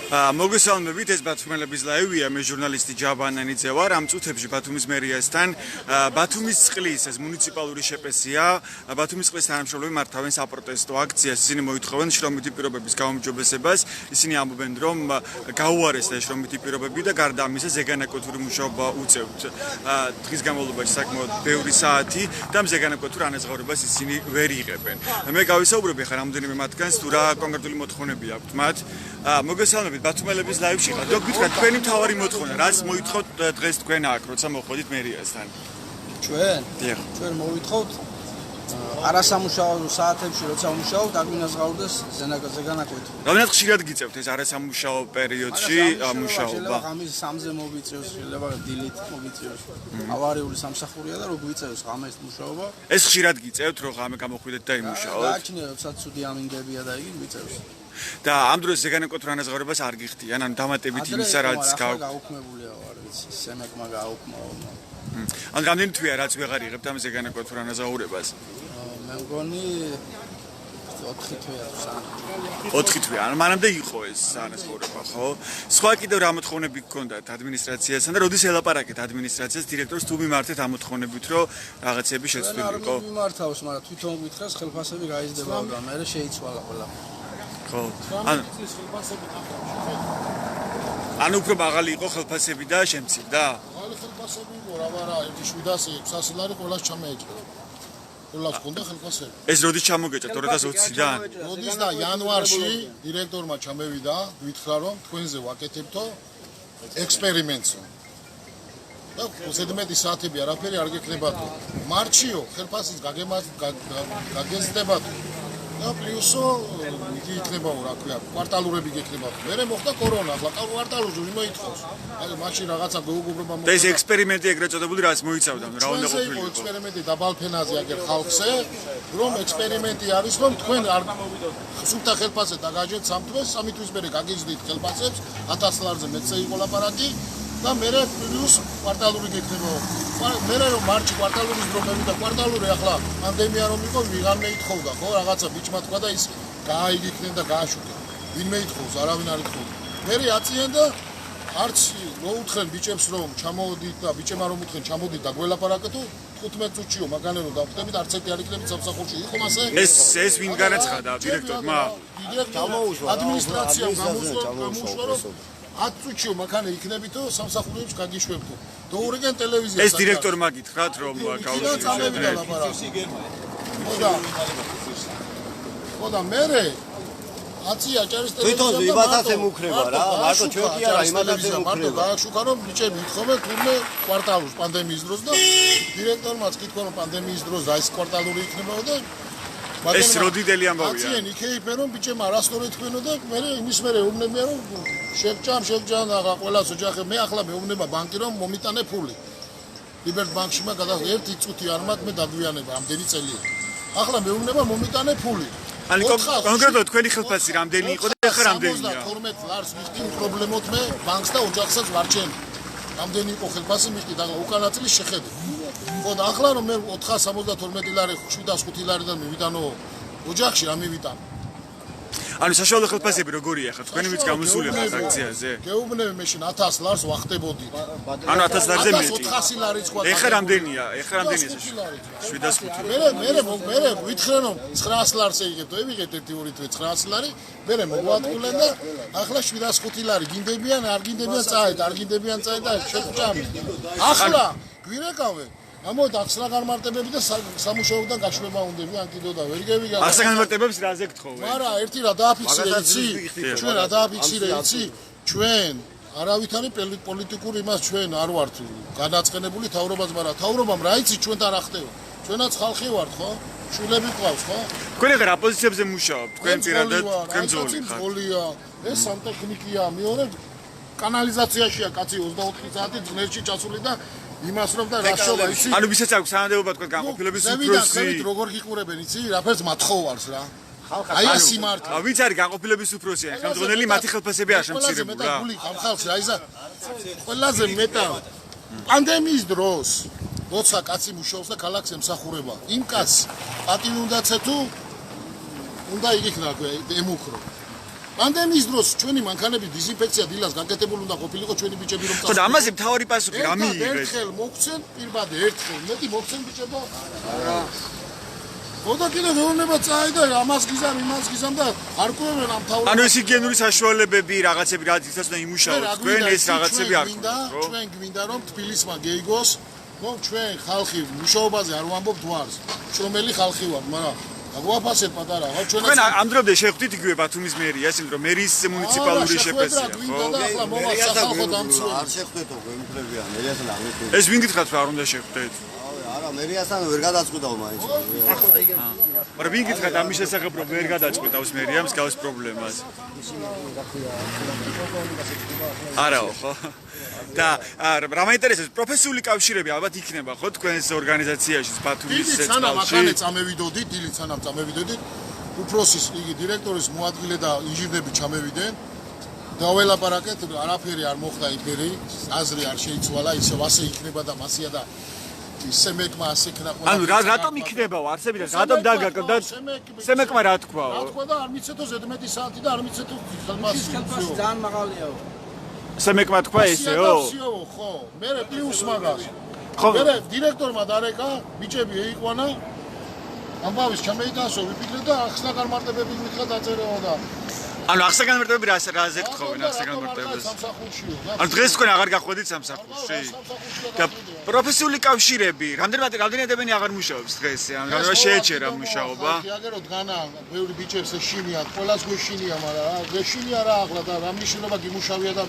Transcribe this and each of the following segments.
მოგესალმებით, ეს ბათუმელების ლაივია, მე ჟურნალისტი ჯაბან ანიძე ვარ. ამ წუთებში ბათუმის მერიასთან ბათუმის წყლის ეს მუნიციპალური შეპესია, ბათუმის წყლის თანამშრომლები მართავენ საპროტესტო აქციას. ისინი მოითხოვენ შრომითი პირობების გაუმჯობესებას. ისინი ამბობენ, რომ გაუარესდა შრომითი პირობები და გარდა ამისა ზეგანაკვეთური მუშაობა უწევთ. დღის განმავლობაში საკმაოდ ბევრი საათი და ზეგანაკვეთურ ანაზღაურებას ისინი ვერ იღებენ. მე გავისაუბრები ხარ რამდენიმე მათგანს თუ რა კონკრეტული მოთხოვნები აქვთ მათ. მოგესალმებით ბათუმელების ლაივში ხართ. გითხრათ თქვენი მთავარი მოთხოვნა, რაც მოითხოვთ დღეს თქვენ აქ, როცა მოხვედით მერიასთან? ჩვენ მოვითხოვთ არასამუშაო საათებში, როცა ვმუშაობთ, აგვინაზღაურდეს ზეგანაკვეთი. რამდენად ხშირად გიწევთ ეს არასამუშაო პერიოდში მუშაობა? ღამის 3-ზე მოვიწევს, შეიძლება დილით მოვიწევს. ავარიული სამსახურია და რო გვიწევს ღამეს მუშაობა. ეს ხშირად გიწევთ, რომ ღამე გამოხვიდეთ და იმუშაოთ? გააჩნია, როცა ცუდი ამინდებია და იგი გვიწევს. და ამ დროს ზეგანაკვეთურ ანაზღაურებას არ გიხდიან, ან დამატებით იმისა, რაც გაუქმებულია ვარ, ვიცი, სემეკმა გააუქმაო. ან რამდენი თვეა რაც ვეღარ იღებთ ამ ზეგანაკვეთურ ანაზღაურებას? მე მგონი 4 თვეა თუ 3. 4 თვე. ან მანამდე იყო ეს ანაზღაურება, ხო? სხვა კიდევ რა მოთხოვნები გქონდათ ადმინისტრაციასთან და როდის ელაპარაკეთ ადმინისტრაციას დირექტორს თუ მიმართეთ ამ მოთხოვნებით, რომ რაღაცები შეცვლილიყო? არ მიმართავს, მაგრამ თვითონ გითხრას ხელფასები გაიზრდება და მე შეიცვალა ყველა. ხო. ანუ უფრო მაღალი იყო ხელფასები და შემცირდა? მაღალი ხელფასები იყო, რა ვარა, 706 ლარი ყველას ჩამეეჭრა. ყველას ჰქონდა ხელფასები. ეს როდის ჩამოგეჭრა 2020-დან? როდის და იანვარში დირექტორმა ჩამევიდა, გითხრა რომ თქვენზე ვაკეთებთო ექსპერიმენტსო. და ზედმეტი საათები არაფერი არ გექნებათო. მარტშიო ხელფასის გაგეზრდებათო. და პლუსო იგი იქნებაო, რა ქვია, კვარტალურები გექნებათ. მერე მოხდა კორონა, ახლა კვარტალურზე ვინ მოითხოვს? აი მაშინ რაღაცა გეუგუბრობა მოხდა. და ეს ექსპერიმენტი ეგრეთ წოდებული რაც მოიცავდა, რა უნდა ყოფილიყო? ექსპერიმენტი დაბალფენაზე აგერ ხალხზე, რომ ექსპერიმენტი არის, რომ თქვენ არ სულთა ხელფასზე დაგაჯეთ 3 თვეს, 3 თვის მერე გაგიზრდით ხელფასებს, 1000 ლარზე მეცე იყო ლაპარაკი. და მერე პლუს კვარტალური გექნებაო. მერე რომ მარტში კვარტალურის დრო მევიდა კვარტალური ახლა პანდემია რომ იყო ვიღარ მეითხოვდა, ხო, რაღაცა ბიჭმა თქვა და ის გააიგიქნენ და გააშუქეს. ვინ მეითხოვს, არავინ არ ითხოვდა. მერე აწიან და არც მოუთხრენ ბიჭებს რომ ჩამოვიდით და ბიჭებმა რომ უთხრენ ჩამოდით და გველაპარაკეთო 15 წუთშიო მაგანერო დავხდებით არც ერთი არ იქნებით სამსახურში. იყო მასე? ეს ვინ განაცხადა დირექტორმა? ადმინისტრაციამ გამოუშვა რომ 10 წუთშიო მაგანე იქნებითო სამსახურებში გაგიშვებთო. დაურეგენ ტელევიზიას. ეს დირექტორმა გითხრათ რომ გავუშვა. ხოდა მერე აცია ჭერის თვითონ იმათაც ემუქრება რა, მარტო ჩვენ კი არა, იმათაც ემუქრება. მარტო გააშუქა რომ ბიჭები ითხოვენ თურმე კვარტალურს პანდემიის დროს და დირექტორმაც კითხვა რომ პანდემიის დროს რა ის კვარტალური იქნებაო და ეს როდიდელი ამბავია. აციან იქეიფენ რომ ბიჭებმა არასწორი თქვენო და მე იმის მერე უმნებია რომ შეგჯამ აღა ყველას ოჯახი მე ახლა მეუბნება ბანკი რომ მომიტანე ფული. ლიბერტ ბანკში მაგ 1 წუთი არ მაქვს მე დაგვიანება ამდენი წელია. ახლა მეუბნება მომიტანე ფული. ანუ კონკრეტულად თქვენი ხელფასი რამდენი იყო და ახლა რამდენია? 12 ლარს მიხდი პრობლემოთ მე ბანკს და ოჯახსაც ვარჩენ. რამდენი იყო ხელფასი მიხდი და უკანაწილი შეხედე. ხო და ახლა რომ მე 472 ლარი 705 ლარიდან მივიდანო ოჯახში რა მივიდანო. ანუ საშუალო ხელფასები როგორია ხა თქვენი ვიც გამოსული ხართ აქციაზე? გეუბნები მე შენ 1000 ლარს ვახდებოდით. ანუ 1000 ლარზე მეტი. 400 ლარიც ხო. ეხლა რამდენია? ეხლა რამდენია? 705. მე ვითხრენ რომ 900 ლარს ეიღებთ, ევიღეთ 1-2 თვე 900 ლარი, მე მოვადგულენ და ახლა 705 ლარი გინდებიან, არ გინდებიან წაეთ, არ გინდებიან წაეთ და შეჭამი. ახლა გვირეკავე ამოდ ახსნა განმარტებები და სამუშაოდან გაშვება უნდები ან კიდევ და ვერ გევიგა. ახსნა განმარტებებს რაზე გთხოვე? არა, ერთი რა დააფიქსირე იცი? ჩვენ რა დააფიქსირე იცი? ჩვენ არავითარი პოლიტიკური იმას ჩვენ არ ვართ განაცხენებული თავრობას, მაგრამ თავრობამ რა იცი ჩვენთან რა ხდება? ჩვენაც ხალხი ვართ, ხო? შულები ყავს, ხო? თქვენ ახლა რა პოზიციებზე მუშაობთ? თქვენ პირადად თქვენ ძოლი ხართ. ძოლია, ეს სამტექნიკია, მეორე კანალიზაციაშია კაცი 24 საათი ძნელში წასული და იმას რომ და რაშობა იცი? ანუ ვისაც აქვს სანადეობა თქვენ განყოფილების უფროსი. ზევით როგორ გიყურებენ იცი? რაფერს მათხოვარს რა. აი ეს სიმართლე. ვინც არის განყოფილების უფროსი, ხელმძღვანელი მათი ხელფასები არ შემცირებულა. ყველაზე მეტად გული ამ ხალხს რა ისა? ყველაზე მეტად პანდემიის დროს როცა კაცი მუშაობს და ქალაქს ემსახურება. იმ კაცს პატივი უნდა ცეთუ უნდა იგიქნა ემუქრო. პანდემიის დროს ჩვენი მანქანების დიზინფექცია დილას გაკეთებული უნდა ყოფილიყო ჩვენი ბიჭები რომ ხო და ამაზე მთავარი პასუხი რა მიიღეს? ერთხელ მოგცენ, პირბადე ერთხელ, მეტი მოგცენ ბიჭებო. ხო და კიდე მეუბნება წაიდა ამას გიზამ, იმას გიზამ და არ ყვევენ ამ თავრობას. ანუ ეს ჰიგიენური საშუალებები, რაღაცები რაც ისიც უნდა იმუშაოს, თქვენ ეს რაღაცები არ გქონდათ, რო? ჩვენ გვინდა რომ თბილისმა გეიგოს, რომ ჩვენ ხალხი მუშაობაზე არ ვამბობთ ვარს. შრომელი ხალხი ვართ, მაგრამ აგვაფასებ პატარა, ხო ჩვენ თქვენ ამ დრომდე შეხვდით იგივე ბათუმის მერიას, იმიტომ რომ მერის მუნიციპალური შეფესია, ხო? და ახლა მოვა სახალხო დამცველი. არ შეხვდეთო, გვემხრებიან, მერიასთან არ მეთქვა. ეს ვინ გითხრათ რა არ უნდა შეხვდეთ? არა, მერიასთან ვერ გადაწყვიტავ მაინც. მაგრამ ვინ გითხრათ ამის შესახებ რომ ვერ გადაწყვიტავს მერია მსგავს პრობლემას? არაო, ხო? და რა მაინტერესებს პროფესიული კავშირები ალბათ იქნება ხო თქვენს ორგანიზაციაში ბათუმის წყალში? დილით სანამ წამევიდოდით, უფროსის იგი დირექტორის მოადგილე და ინჟინრები ჩამევიდნენ. დაველაპარაკეთ, არაფერი არ მოხდა იმფერი, აზრი არ შეიცვალა, ისევ ასე იქნება და მასია და ისე მეკმა ასე იქნა ყველა. ანუ რატომ იქნებაო არსები და რატომ დაგაკდა? სემეკმა რა თქვაო? რა თქვა და არ მიცეთო ზედმეტი საათი და არ მიცეთო ხელმასი. ძალიან მაღალიაო. სემეკმა თქვა ესეო? ხო, მე პლუს მაგას. ხო. მე დირექტორმა დარეკა, ბიჭები ეიყვანა. ამბავის ჩამეიტანსო, ვიფიქრე და ახსნაგარმარტებები მითხრა დაწერეო და ანუ ახსნაგარმარტებები რაზე გთხოვენ ახსნაგარმარტებებს? ანუ დღეს თქვენ აღარ გახვედით სამსახურში? და პროფესიული კავშირები, რამდენი ადამიანი აღარ მუშაობს დღეს? ანუ რა შეეჩერა მუშაობა? აგერო დგანა, ბევრი ბიჭებს ეშინიათ, ყველას გვეშინია, მაგრამ გეშინია რა ახლა და რა მნიშვნელობა გიმუშავია და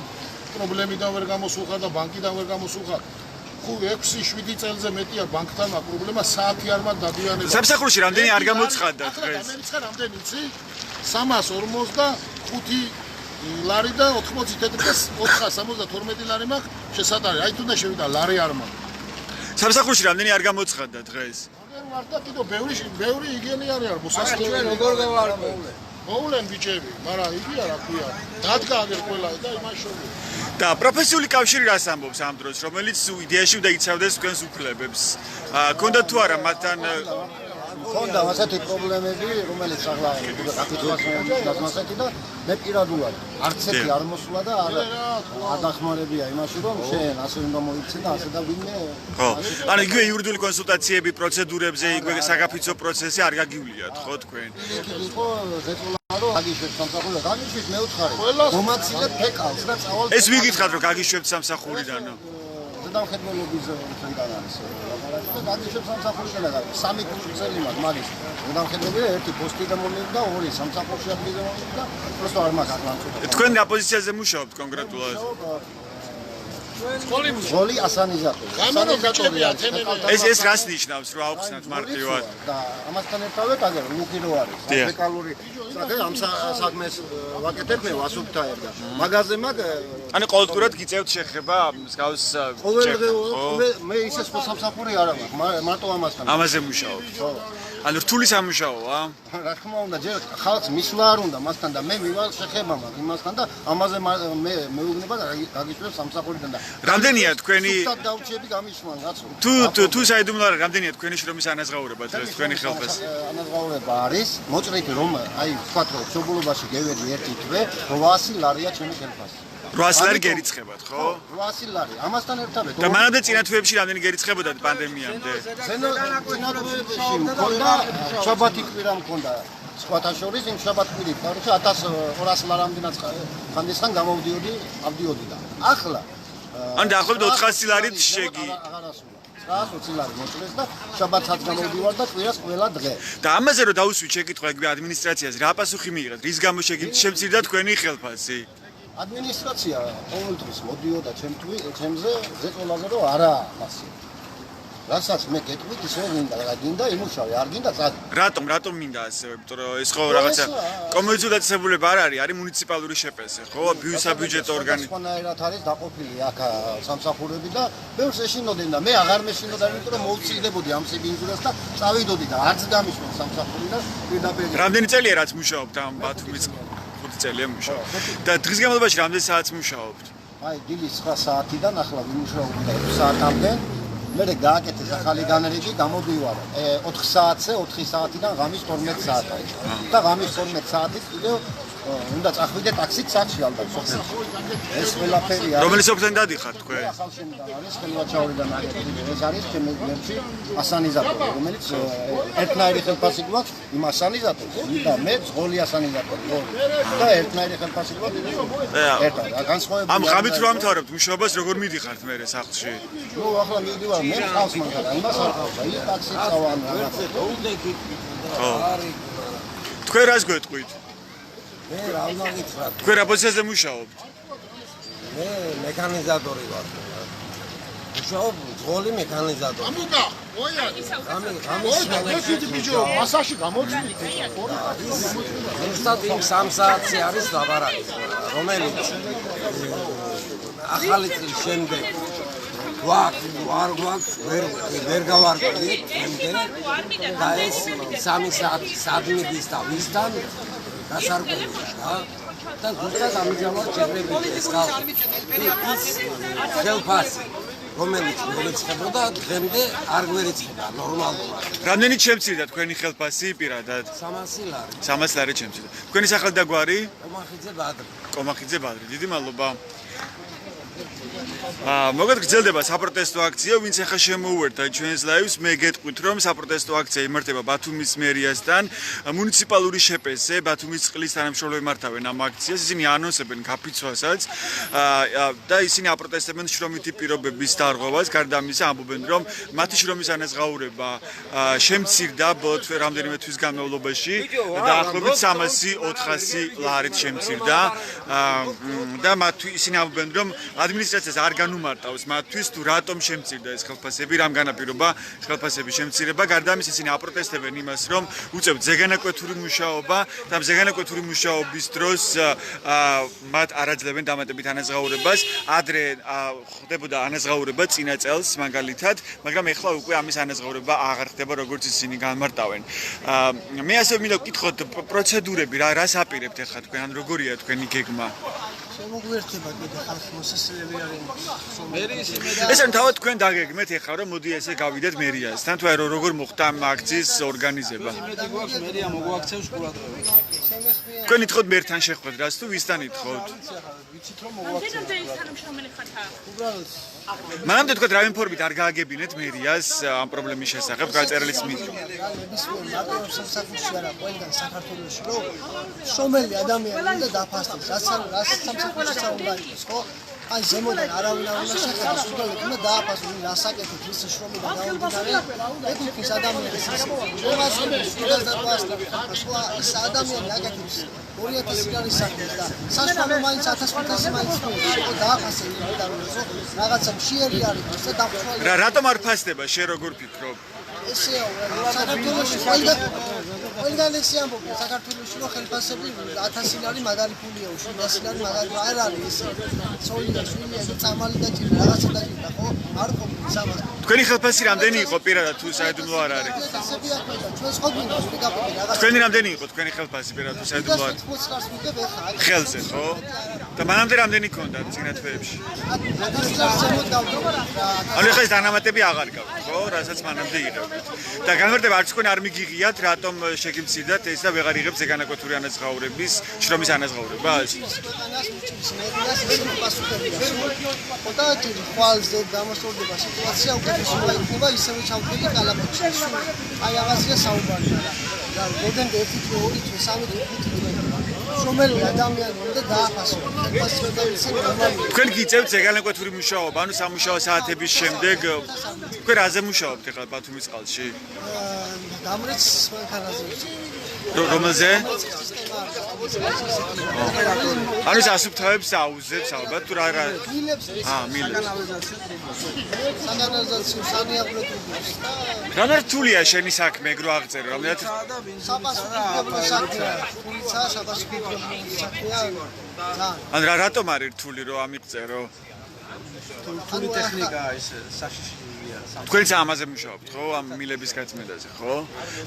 პრობლემიდან ვერ გამოსულხარ და ბანკიდან ვერ გამოსულხარ. 6-7 წელზე მეტია ბანკთან აქვს პრობლემა, საათი არ მაქვს დადიანება. სამსახურში რამდენი არ გამოცხადდა დღეს? გამერიცხა რამდენი იცი? 345 ლარი და 80 თეთრი და 472 ლარი მაქვს შესატარი. აი თუნდა შევიდა ლარი არ მაქვს. სამსახურში რამდენი არ გამოცხადდა დღეს? აგერ ვარ და კიდო ბევრი იგენი არის მოსასწრაფო. ჩვენ როგორ გავარკვევლე? მოვლენ ბიჭები, მაგრამ იგია რა ქვია. დადგა აგერ ყველა და იმას შოვი. და პროფესიული კავშირი რას ამბობს ამ დროს, რომელიც იდეაში უნდა იცავდეს თქვენს უფლებებს? გქონდა თუ არა მათთან ქონდა ასეთი პრობლემები, რომელიც ახლა გაკეთებას მასეთი და მე პირადულად არც ერთი არ მოსულა და არ დახმარებია იმაში, რომ შენ ასე უნდა მოიქცე და ასე და ვინმე. ხო. ანუ იგივე იურიდიული კონსულტაციები, პროცედურებზე, იგივე საგაფიცო პროცესი არ გაგივლიათ, ხო თქვენ? იყო ზეწოლა რომ აგიშვებ სამსახური და გაგიშვით მე უთხარი. მომაცილებ ფეკალს და წავალ. ეს ვიგითხრათ რომ გაგიშვებთ სამსახურიდანო? ზედამხედველობის ცენტრიდან არის ლაპარაკი და გაგიშვებ სამსახურიდან და 3 წელი მაქვს მაგის. ზედამხედველია ერთი პოსტი და მომიდი და 2 სამსახურში აღიძე მომიდი და просто არ მაქვს აკრანცო. თქვენ რა პოზიციაზე მუშაობთ კონკრეტულად? სკოლი ასანიზატორი. გამეროგატორი ათენები. ეს რას ნიშნავს რომ აუხსნათ მარტივად? და ამასთან ერთად აგერ ლუკირო არის. ფეკალური და ამ საქმეს ვაკეთებ მე ვასუფთა ერგა. მაგაზე მაგ ანუ ყოველდღურად გიწევთ შეხება მსგავს ყოველდღე მე ისე სხვა სამსახური არ მაქვს, მარტო ამასთან. ამაზე მუშაობთ. ხო. ანუ რთული სამუშაოა? რა თქმა უნდა, ჯერ ხალხს მისვლა არ უნდა მასთან და მე მივალ შეხება მაქვს იმასთან და ამაზე მე მეუბნება და გაგიშვებ სამსახურიდან და რამდენია თქვენი სუსტად დავრჩები გამისვან რაცო. თუ საიდუმლო არა, რამდენია თქვენი შრომის ანაზღაურება დღეს თქვენი ხელფას? ანაზღაურება არის მოწრითი რომ აი ვთქვათ რომ შობულობაში გევედი ერთი თვე 800 ლარია ჩემი ხელფასი. 800 ლარი გერიცხებათ, ხო? 800 ლარი. ამასთან ერთად და მანამდე წინა თვეებში რამდენი გერიცხებოდათ პანდემიამდე? წინათვეებში მქონდა შაბათი კვირა მქონდა. სხვათა შორის იმ შაბათ კვირით, კაროჩა 1200 ლარამდენაც ხანდისგან ავდიოდი და ახლა ან დაახლოებით 400 ლარით შეგი. აღარასულა. 120 ლარი მოწეს და შაბათსაც გამოვდივარ და კვირას ყველა დღე. და ამაზე რომ დავუსვით შეკითხვა იგივე ადმინისტრაციას, რა პასუხი მიიღეთ? რის გამო შემცირდა თქვენი ხელფასი? ადმინისტრაცია ყოველთვის მოდიოდა ჩემზე ზეწოლაზე რომ არა მასი. რასაც მე გეტყვით ისე გინდა იმუშავე, არ გინდა წადი. რატომ მინდა ასე? იმიტომ რომ ეს ხო რაღაცა კომუნიკაციული დაწესებულება არ არის, არის მუნიციპალური შეპესე, ხო? საბიუჯეტო ორგანი. სხვანაირად არის დაყოფილი აქ სამსახურები და ბევრს ეშინოდნენ და მე აღარ მეშინოდა, იმიტომ რომ მოვწიდებოდი ამ სიბინძურას და წავიდოდი და არც გამიშვა სამსახური და პირდაპირ. რამდენი წელია რაც მუშაობთ ამ ბათუმის? 5 წელია მუშაობ. და დღის განმავლობაში რამდენი საათს მუშაობთ? აი დილის 9 საათიდან ახლა ვიმუშაობ და 6 საათამდე. მე გააკეთეს ახალი განრიგი, გამოდივარ 4 საათზე, 4 საათიდან ღამის 12 საათამდე. და ღამის 12 საათით კიდევ უნდა წახვიდე ტაქსით სახში ალბათ სოფელში. ეს ყველაფერია. რომელი სოფლიდან დადიხართ თქვენ? ახალშენიდან არის ხელვაჩაურიდან აგებული. ეს არის ჩემი გმერჩი ასანიზატორი, რომელიც ერთნაირი ხელფასი გვაქვს იმ ასანიზატორს და მე ძღოლი ასანიზატორი. და ერთნაირი ხელფასი გვაქვს ერთად. განსხვავებული. ამ ღამით რო ამთავრებთ მუშაობას, როგორ მიდიხართ მე სახში? ნუ ახლა მიდივარ მე ხავს მაგალითად, იმას არ ხავს. აი ტაქსით წავან რაღაც. თქვენ რას გვეტყვით? მე რა მაგითხრათ? თქვენ რა პოზიციაზე მუშაობთ? მე მექანიზატორი ვარ. მუშაობ ძღოლი მექანიზატორი. ამიტა, ოიანი. ამის ბიჭო, მასაში გამოჩნდი. ზუსტად იმ 3 საათზე არის ლაბარაკი, რომელიც ახალი წლის შემდეგ ვერ გავარკვიეთ და ეს 3 საათი სადმიდის და ვისთან გასარკვევია და ზუსტად ამჟამად შეგვიძლია ეს ხალხი ხელფასი რომელიც გვერიცხებოდა დღემდე არ გვერიცხება ნორმალურად. რამდენით შემცირდა თქვენი ხელფასი პირადად? 300 ლარი. 300 ლარი შემცირდა. თქვენი სახელი და გვარი? კომახიძე ბადრი. კომახიძე ბადრი. დიდი მადლობა. მოგეთ გრძელდება საპროტესტო აქცია, ვინც ახლა შემოუერთდა ჩვენს ლაივს, მე გეტყვით რომ საპროტესტო აქცია იმართება ბათუმის მერიასთან, მუნიციპალური შეპესზე, ბათუმის წყლის თანამშრომლები მართავენ ამ აქციას, ისინი ანონსებენ გაფიცვასაც და ისინი აპროტესტებენ შრომითი პირობების დარღვევას, გარდა ამისა ამბობენ რომ მათი შრომის ანაზღაურება შემცირდა რამდენიმე თვის განმავლობაში, დაახლოებით 300-400 ლარით შემცირდა და ისინი ამბობენ რომ ადმინისტრაციას არ განუმარტავს მათთვის თუ რატომ შემცირდა ეს ხელფასები, რამ განაპირობა ხელფასების შემცირება. გარდა ამისა ისინი აპროტესტებენ იმას, რომ უწევთ ზეგანაკვეთური მუშაობა და ზეგანაკვეთური მუშაობის დროს მათ არ აძლევენ დამატებით ანაზღაურებას. ადრე ხდებოდა ანაზღაურება წინა წელს მაგალითად, მაგრამ ეხლა უკვე ამის ანაზღაურება აღარ ხდება, როგორც ისინი განმარტავენ. მე ასევე მინდა ვკითხოთ პროცედურები, რას აპირებთ ეხლა თქვენ, ან როგორია თქვენი გეგმა? მოგვერთება კიდე ხალხი მოსასწრები არის მერიის ესე თავად თქვენ დაგეგმეთ ეხლა რომ მოდი ესე გავიდეთ მერიასთან თუ არა როგორ მოხდა ამ აქციის ორგანიზება იმედი გვაქვს მერია მოგვაქცევს ყურადღებას თქვენ ითხოვთ მერთან შეხვედრას თუ ვისთან ითხოვთ ვიცით რომ მოგვაქცევს უბრალოდ მანამდე თქვენ რა ინფორმით არ გააგებინეთ მერიას ამ პრობლემის შესახებ გაწერილის მითხრა სამსახურში არა ყველგან საქართველოში რომ შრომელი ადამიანი უნდა დაფასდეს რაც სამსახურში საუბარი არის ხო აი ზემოდან არავინ არ უნდა შეხედოს უბრალოდ უნდა დააფასოს რასაკეთებს ის შრომი და გაუდინარე ეკუთვნის ადამიანის ის ის ადამიანი აკეთებს 2000 ლარის საქმეს და საშუალო მაინც 1500 მაინც ხო დააფასე რაღაცა მშიერი არის და დაფრთხილი რატომ არ ფასდება შე როგორ ფიქრობ ესეა საქართველოში ყველგან ეს ამბობენ საქართველოში რომ ხელფასები 1000 ლარი მაგარი ფულია 700 ლარი მაგარი არ არის ეს ცოლია შვილია წამალი და ჭირა რაღაცა დაჭირა ხო არ ყოფილი სამას თქვენი ხელფასი რამდენი იყო პირადად თუ საიდუმლო არ არის ესები აქვეა ჩვენს ყოფილი გაპიტი რაღაცა თქვენი რამდენი იყო თქვენი ხელფასი პირადად თუ საიდუმლო არ ხელზე ხო და მანამდე რამდენი გქონდათ წინა თვეებში ანუ ეხლა ეს დანამატები აღარ გაქვთ ხო რასაც მანამდე იღებდით და განმარტება არც თქვენ არ მიგიღიათ რატომ შეგიმცირდათ ეს და ვეღარ იღებთ ზეგანაკვეთური ანაზღაურების შრომის ანაზღაურებას ხვალზე დამოსწორდება სიტუაცია უკეთესობა იქნება ისევე ჩავდგები კალაპოტში აი ამაზეა საუბარი და გოდენდ 1 თვე 2 თვე 3 თვე 5 თვე შრომელი ადამიანი უნდა დააფასოს თქვენ გიწევთ ზეგანაკვეთური მუშაობა ანუ სამუშაო საათების შემდეგ თქვენ რაზე მუშაობთ ეხლა ბათუმის წყალში დამრეც მანქანაზე რომელზე ანუ ეს ასუფთავებს აუზებს ალბათ თუ რა მილებს საგანალიზაციო სანიაღვრეთულის რა რთულია შენი საქმე ეგრო აღწერო რამდენად საპასუხისმგებლო საქმეა თუმცა საპასუხისმგებლო საქმეა ან რატომ არის რთული რომ ამიღწერო რთული ტექნიკაა ეს საშიშია თქვენც ამაზე მუშაობთ ხო ამ მილების გაწმენდაზე ხო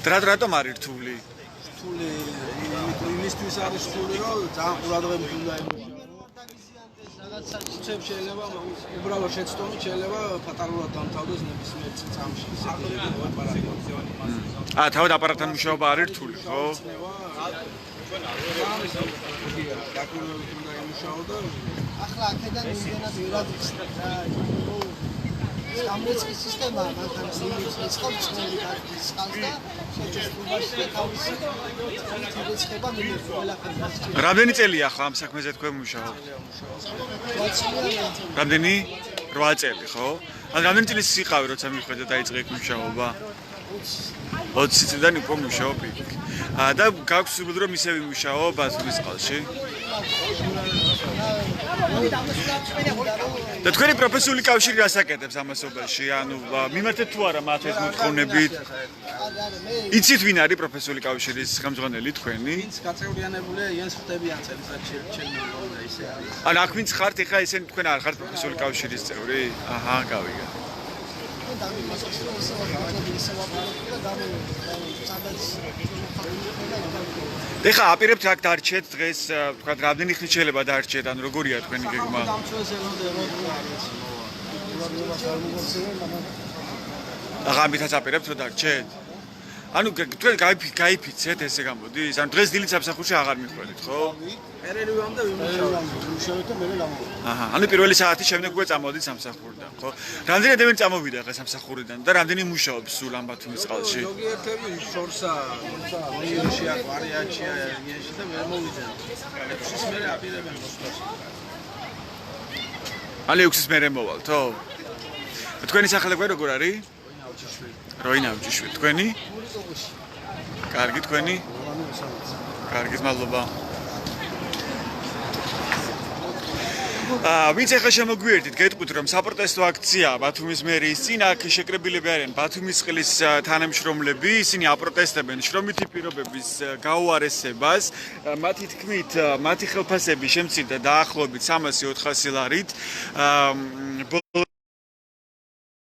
და რატომ არის რთული რთული იმისთვის არის რთული რომ ძალიან ყურადღებით უნდა ემოშინო რაღაცა ცუცებს შეიძლება უბრალოდ შეცდომით შეიძლება ფატალურად დამთავრდეს ნებისმიერ წამში ისეთი აპარატი თავად აპარატთან მუშაობა არის რთული ხო ახლა აქედან იმდენად ვერად იხსნა რა. გამრეცხის სისტემა მანქანას იმის ხალხს მოიგებს ხალხს და შეჭრილობაში და თავისი წიდება მინებს ყველაფერს. რამდენი წელია ახლა ამ საქმეზე თქვენ მუშაობთ? რამდენი? 8 წელი, ხო? ან რამდენი წელი სიყავი როცა მიხვედა დაიწყე იქ მუშაობა? 20 წლიდან უკვე მუშაობ იქ. და გაქვს სურვილი რომ ისევ იმუშაო ბათუმის წყალში? და თქვენი პროფესიული კავშირი რასაკეთებს ამასობაში? ანუ მიმართეთ თუ არა მათ ეს მოთხოვნებით? იცით ვინ არის პროფესიული კავშირის ხელმძღვანელი თქვენი? ვინც გაწევრიანებულია იანს ხდებიან წელიწადში ჩემი ისე არის. ან აქ ვინც ხართ ეხლა ესენი თქვენ არ ხართ პროფესიული კავშირის წევრი? აჰა, გავიგე. ეხლა აპირებთ აქ დარჩეთ დღეს, თქვა რამდენი ხნით შეიძლება დარჩეთ, ან როგორია თქვენი გეგმა? ამითაც აპირებთ რომ დარჩეთ? ანუ თქვენ გაიფიცეთ ესე გამოდის? ანუ დღეს დილით სამსახურში აღარ მიხვედით, ხო? პერერივამდე ვიმუშავეთ და მე გამოვიდა. აჰა, ანუ პირველი საათის შემდეგ უკვე წამოვიდით სამსახურიდან, ხო? რამდენი ადამიანი წამოვიდა ახლა სამსახურიდან და რამდენი მუშაობს სულ ამ ბათუმის წყალში? ზოგიერთები შორსა, ნიუში აქ ვარიაცია იაში და ვერ მოვიდნენ. ექვსის მერე აპირებენ მოსვლას. ალე 6-ის მერე მოვალთო? თქვენი სახელები როგორ არის? როინა ავჯიშვილი. თქვენი? კარგი, თქვენი? კარგი, მადლობა. ვინც ახლა შემოგვიერთით, გეტყვით რომ საპროტესტო აქცია ბათუმის მერიის წინ აქ შეკრებილები არიან ბათუმის წყლის თანამშრომლები, ისინი აპროტესტებენ შრომითი პირობების გაუარესებას. მათი თქმით, მათი ხელფასები შემცირდა დაახლოებით 300-400 ლარით.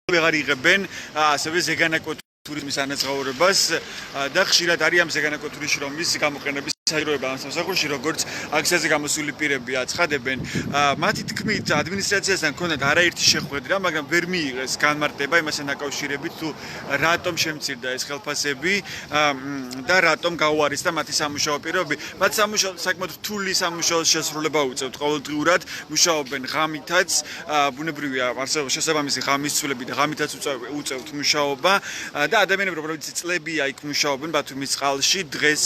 ვეღარ იღებენ ასევე ზეგანაკოტურის ანაზღაურებას და ხშირად არის ამ ზეგანაკოტურის შრომის გამოყენების საჭიროება ამ სამსახურში, როგორც აქციაზე გამოსული პირები აცხადებენ. მათი თქმით, ადმინისტრაციასთან ჰქონდათ არაერთი შეხვედრა, მაგრამ ვერ მიიღეს განმარტება იმასთან დაკავშირებით, თუ რატომ შემცირდა ეს ხელფასები და რატომ გაუარესდა მათი სამუშაო პირობები. მათ საკმაოდ რთული სამუშაოს შესრულება უწევთ ყოველდღიურად, მუშაობენ ღამითაც, ბუნებრივია არსებობს შესაბამისი ღამის ცვლები და ღამითაც უწევთ მუშაობა და ადამიანები, რომლებიც წლებია იქ მუშაობენ ბათუმის წყალში, დღეს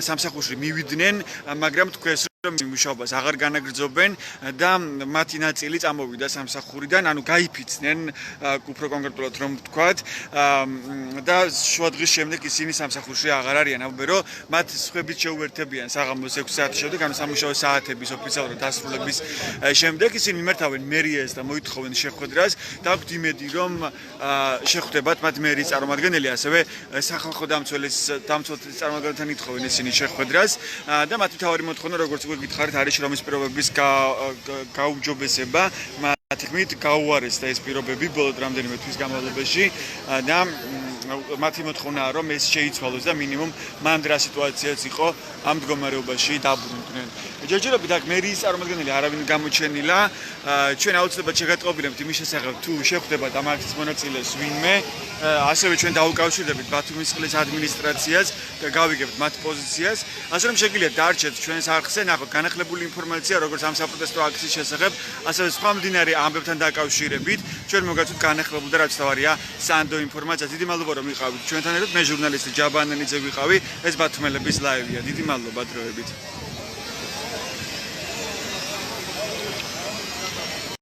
სამსახურში მივიდნენ, მაგრამ თქვენს რომ მუშაობას აღარ განაგრძობენ და მათი ნაწილი წამოვიდა სამსახურიდან, ანუ გაიფიცნენ, უფრო კონკრეტულად რომ ვთქვათ, და შუადღის შემდეგ ისინი სამსახურში აღარ არიან. ამბობენ, რომ მათ სხვებით შეუერთებიან საღამოს 6 საათის შემდეგ, ანუ სამუშაო საათების ოფიციალურად დასრულების შემდეგ ისინი მიმართავენ მერიას და მოითხოვენ შეხვედრას და აქვთ იმედი, რომ შეხვდებათ მათ მერიის წარმომადგენელი, ასევე სახალხო დამცველის წარმომადგენელთან ითხოვენ ისინი შეხვედრას და მათი მთავარი მოთხოვნა, როგორც გითხარით, არის შრომის პირობების გაუმჯობესება. მათი თქმით, გაუარესდა ეს პირობები ბოლო რამდენიმე თვის განმავლობაში და მათი მოთხოვნაა, რომ ეს შეიცვალოს და მინიმუმ მანდრა სიტუაციაც იყო ამ მდგომარეობაში დაბრუნდნენ. ჯერჯერობით აქ მერიის წარმომადგენელი არავინ გამოჩენილა. ჩვენ აუცილებლად შეგატყობინებთ იმის შესახებ, თუ შეხვდებათ ამ აქციის მონაწილეს ვინმე, ასევე ჩვენ დაუკავშირდებით ბათუმის წყლის ადმინისტრაციას და გავიგებთ მათ პოზიციას. ასე რომ შეგიძლიათ დარჩეთ ჩვენს არხზე, ნახოთ განახლებული ინფორმაცია როგორც ამ საპროტესტო აქციის შესახებ, ასევე სხვა მდინარე ამბებთან დაკავშირებით. ჩვენ მოგაცვით განახლებულ და რაც თავარია სანდო ინფორმაცია. დიდი მადლობა რომ იყავით ჩვენთან ერთად. მე ჟურნალისტი ჯაბანანიძე ვიყავი. ეს ბათუმელების ლაივია. დიდი მადლობა დროებით.